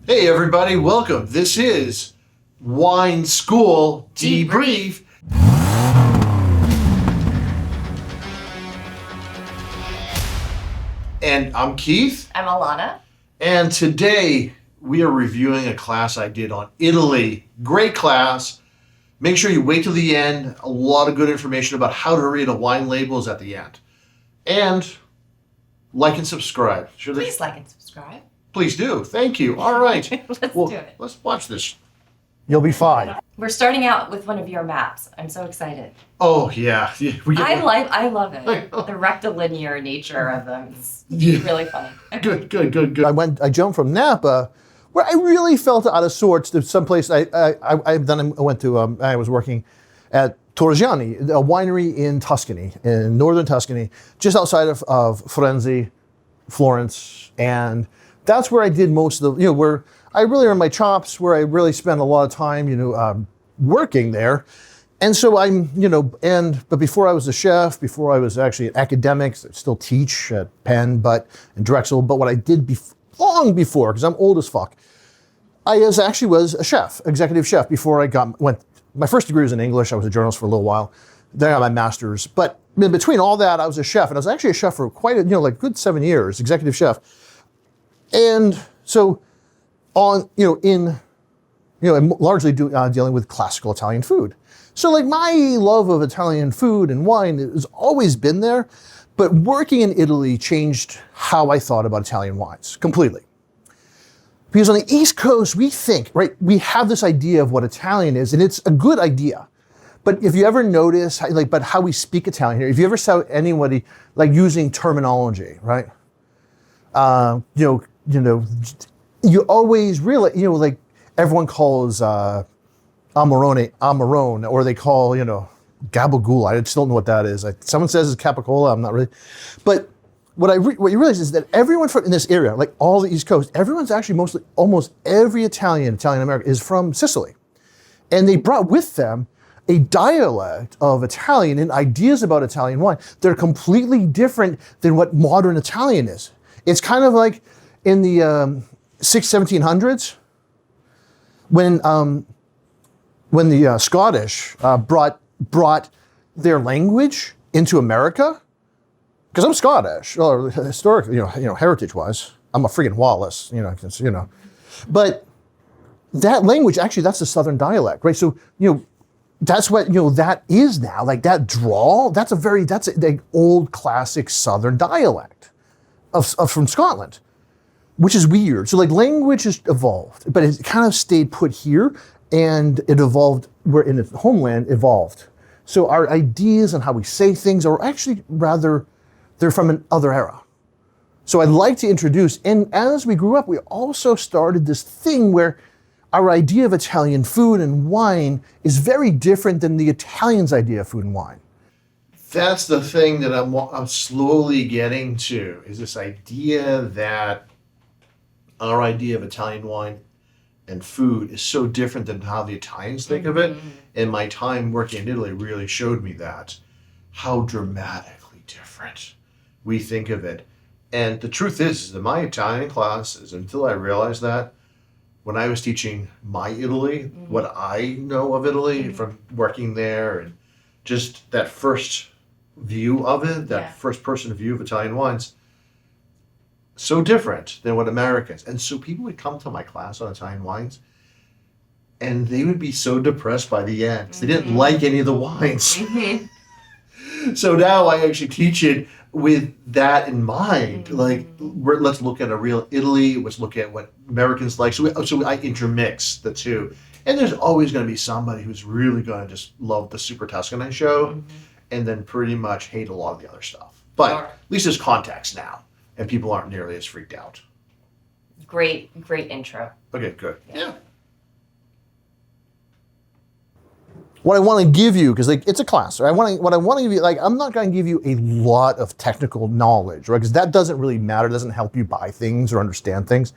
Hey everybody, welcome. This is Wine School Debrief. And I'm Keith. I'm Alana. And today we are reviewing a class I did on Italy. Great class. Make sure you wait till the end. A lot of good information about how to read a wine label is at the end. And like and subscribe. Please like and subscribe. Please do. Thank you. All right. Let's do it. Let's watch this. You'll be fine. We're starting out with one of your maps. I'm so excited. Oh, yeah. I love it. The rectilinear nature of them is really funny. Good. I jumped from Napa, where I really felt out of sorts, to someplace I was working at Torrigiani, a winery in Tuscany, in northern Tuscany, just outside of Firenze, Florence, and that's where I did most of the, where I really earned my chops, where I really spent a lot of time, working there. And so but before I was a chef, before I was actually an academic, I still teach at Penn, and Drexel, but what I did long before, because I'm old as fuck, I was a chef, executive chef, before my first degree was in English. I was a journalist for a little while. Then I got my master's. But in between all that, I was a chef, and I was actually a chef for quite a, good 7 years, executive chef. And so I'm largely dealing with classical Italian food. So my love of Italian food and wine has always been there, but working in Italy changed how I thought about Italian wines completely. Because on the East Coast, we have this idea of what Italian is, and it's a good idea. But if you ever notice, how we speak Italian here, if you ever saw anybody using terminology, right? You always realize, everyone calls Amarone, or they call, gabagool. I just don't know what that is. Someone says it's capicola, I'm not really. But what you realize is that everyone in this area, all the East Coast, everyone's actually almost every Italian American is from Sicily. And they brought with them a dialect of Italian and ideas about Italian wine that are completely different than what modern Italian is. It's kind of like in the 1700s, when the Scottish brought their language into America. Because I'm Scottish, or historically, heritage-wise, I'm a friggin' Wallace, But that language, actually, that's the Southern dialect, right? So, that's what, that is now, that drawl, that's an old classic Southern dialect from Scotland, which is weird. So language has evolved, but it kind of stayed put here, and it evolved where in its homeland evolved. So our ideas on how we say things are actually they're from another era. So I'd like to introduce, and as we grew up, we also started this thing where our idea of Italian food and wine is very different than the Italians' idea of food and wine. That's the thing that I'm slowly getting to, is this idea that our idea of Italian wine and food is so different than how the Italians think of it. And my time working in Italy really showed me that, how dramatically different we think of it. And the truth is that my Italian classes, until I realized that, when I was teaching my Italy, what I know of Italy from working there, and just that first view of it, that first person view of Italian wines, so different than what Americans. And so people would come to my class on Italian wines, and they would be so depressed by the end because they didn't like any of the wines. So now I actually teach it with that in mind. Let's look at a real Italy. Let's look at what Americans like. So I intermix the two. And there's always going to be somebody who's really going to just love the Super Tuscan I show, and then pretty much hate a lot of the other stuff. But at least there's context now, and people aren't nearly as freaked out. Great intro. Okay, good. Yeah. What I want to give you, because it's a class, right? What I want to give you, I'm not going to give you a lot of technical knowledge, right? Because that doesn't really matter. It doesn't help you buy things or understand things.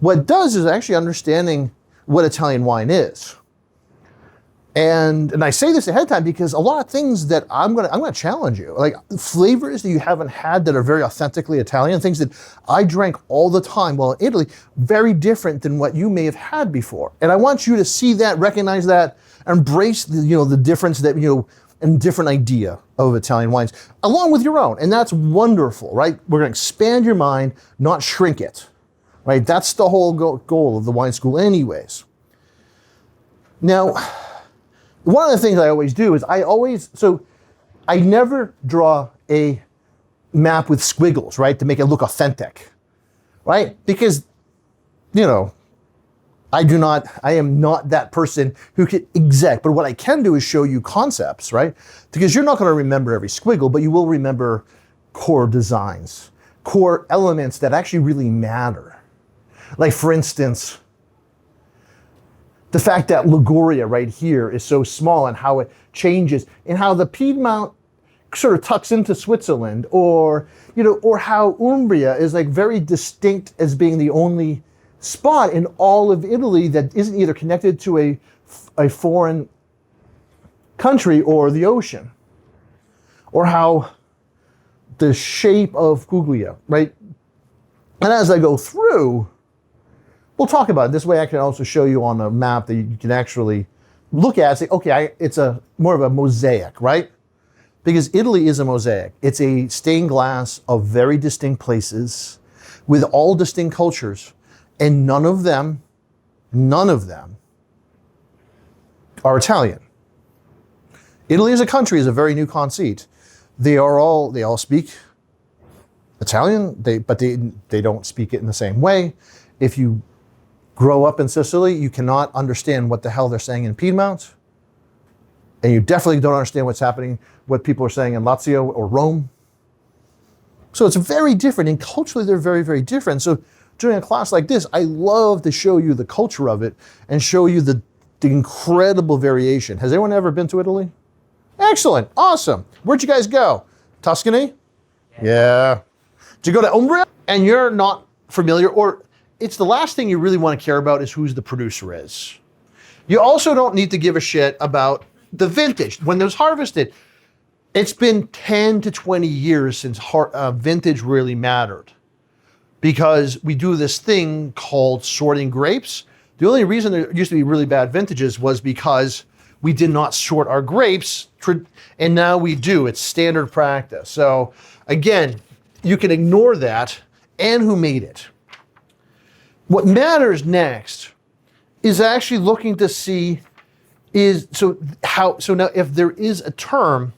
What it does is actually understanding what Italian wine is. And I say this ahead of time because a lot of things that I'm gonna challenge you, like flavors that you haven't had that are very authentically Italian, things that I drank all the time while in Italy, very different than what you may have had before. And I want you to see that, recognize that, embrace the difference that and different idea of Italian wines, along with your own. And that's wonderful, right? We're gonna expand your mind, not shrink it, right? That's the whole goal of the wine school anyways. Now, one of the things I always do is I never draw a map with squiggles, right? To make it look authentic, right? Because, I am not that person who can exact, but what I can do is show you concepts, right? Because you're not going to remember every squiggle, but you will remember core designs, core elements that actually really matter. Like for instance, the fact that Liguria right here is so small and how it changes and how the Piedmont sort of tucks into Switzerland, or how Umbria is like very distinct as being the only spot in all of Italy that isn't either connected to a foreign country or the ocean, or how the shape of Puglia, right? And as I go through, we'll talk about it. This way I can also show you on a map that you can actually look at and say, okay, it's more of a mosaic, right? Because Italy is a mosaic. It's a stained glass of very distinct places with all distinct cultures. And none of them are Italian. Italy as a country is a very new conceit. They all speak Italian, but they don't speak it in the same way. If you grow up in Sicily, you cannot understand what the hell they're saying in Piedmont. And you definitely don't understand what people are saying in Lazio or Rome. So it's very different, and culturally they're very, very different. So during a class like this, I love to show you the culture of it and show you the incredible variation. Has anyone ever been to Italy? Excellent, awesome. Where'd you guys go? Tuscany? Yeah. Did you go to Umbria? And you're not familiar, or it's the last thing you really want to care about is who's the producer is. You also don't need to give a shit about the vintage. When it was harvested, it's been 10 to 20 years since vintage really mattered, because we do this thing called sorting grapes. The only reason there used to be really bad vintages was because we did not sort our grapes, and now we do. It's standard practice. So again, you can ignore that and who made it. What matters next is actually looking to see so now if there is a term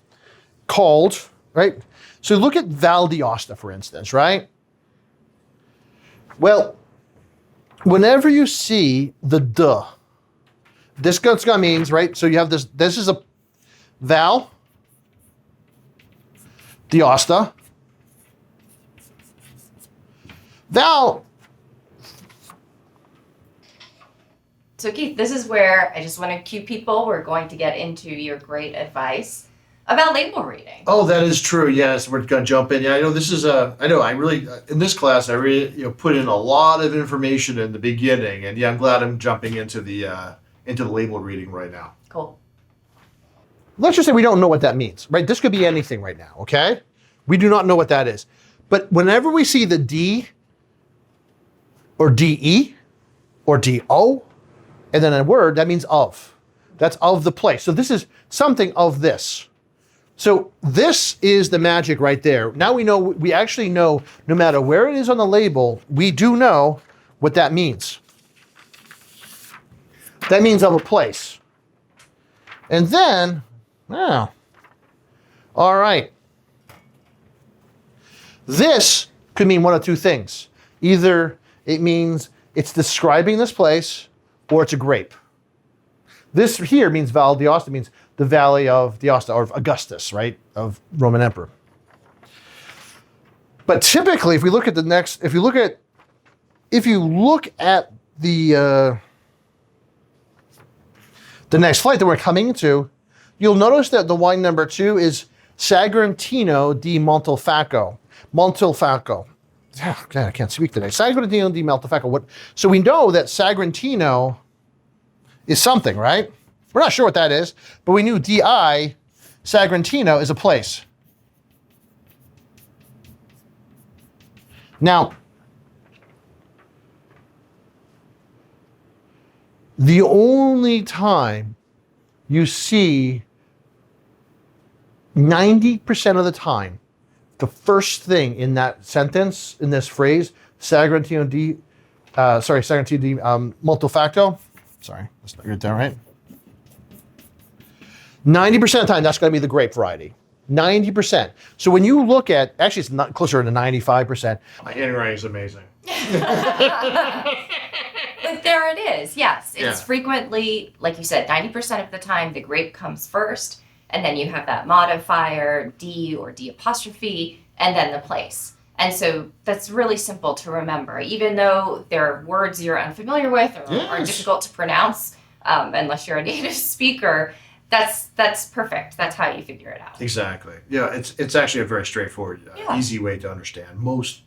called, right? So look at Val d'Aosta, for instance, right? Well, whenever you see the duh, this means, right? So you have this is a Val d'Aosta. Val. So Keith, this is where I just want to cue people. We're going to get into your great advice about label reading. Oh, that is true. Yes, we're going to jump in. Yeah, I know this is I really, in this class, I really put in a lot of information in the beginning. And yeah, I'm glad I'm jumping into the label reading right now. Cool. Let's just say we don't know what that means, right? This could be anything right now, okay? We do not know what that is. But whenever we see the D or DE or DO, and then a word, that means of. That's of the place. So this is something of this. So this is the magic right there. Now we actually know, no matter where it is on the label, we do know what that means. That means of a place. And then, all right. This could mean one of two things. Either it means it's describing this place, or it's a grape. This here means Val d'Aosta, means the Valley of d'Aosta, or of Augustus, right, of Roman Emperor. But typically, if you look at the next flight that we're coming into, you'll notice that the wine number 2 is Sagrantino di Montefalco. Oh, God, I can't speak today. Sagrantino di Montefalco. So we know that Sagrantino is something, right? We're not sure what that is, but we knew DI, Sagrantino, is a place. Now, the only time you see 90% of the time, the first thing in that sentence, in this phrase, Sagrantino di molto facto. Sorry, let's get that right. 90% of the time, that's going to be the grape variety. 90%. So when you look at, actually, it's not closer to 95%. My handwriting is amazing. But there it is. Yes, it's Yeah. frequently, like you said, 90% of the time the grape comes first, and then you have that modifier D or D apostrophe, and then the place. And so that's really simple to remember, even though there are words you're unfamiliar with or are Yes. difficult to pronounce, unless you're a native speaker. That's perfect. That's how you figure it out. Exactly. Yeah, it's actually a very straightforward, Yeah. easy way to understand most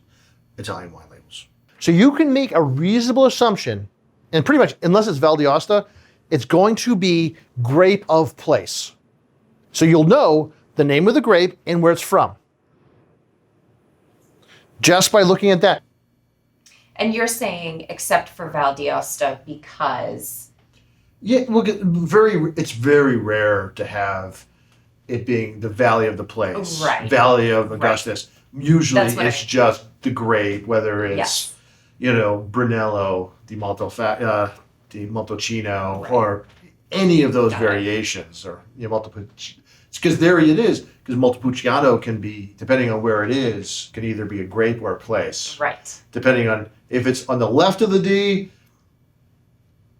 Italian wine labels. So you can make a reasonable assumption, and pretty much, unless it's Val d'Aosta, it's going to be grape of place. So you'll know the name of the grape and where it's from, just by looking at that. And you're saying except for Val d'Aosta because Yeah, well, it's very rare to have it being the Valley of the Place, Right. Valley of Augustus. Usually, That's what it's I- just the grape, whether it's Yes. Brunello, di Montalcino, Right. or any of those Got it. variations, or Montepulciano. It's because there it is. Because Montepulciano can be, depending on where it is, can either be a grape or a place. right. Depending on if it's on the left of the D.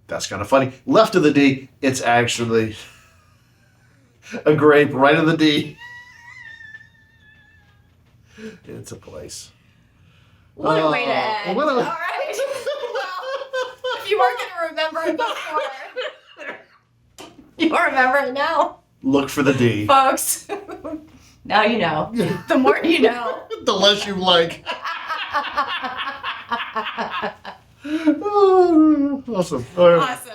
That's kind of funny. Left of the D, it's actually a grape. Right of the D, it's a place. What a way to Oh, end. what a- All right. Well, if you weren't going to remember it before, you'll remember it now, Look for the D. folks. Now you know. The more you know. The less you like. Oh, awesome. All right. Awesome.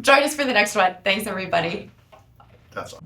Join us for the next one. Thanks, everybody. That's all.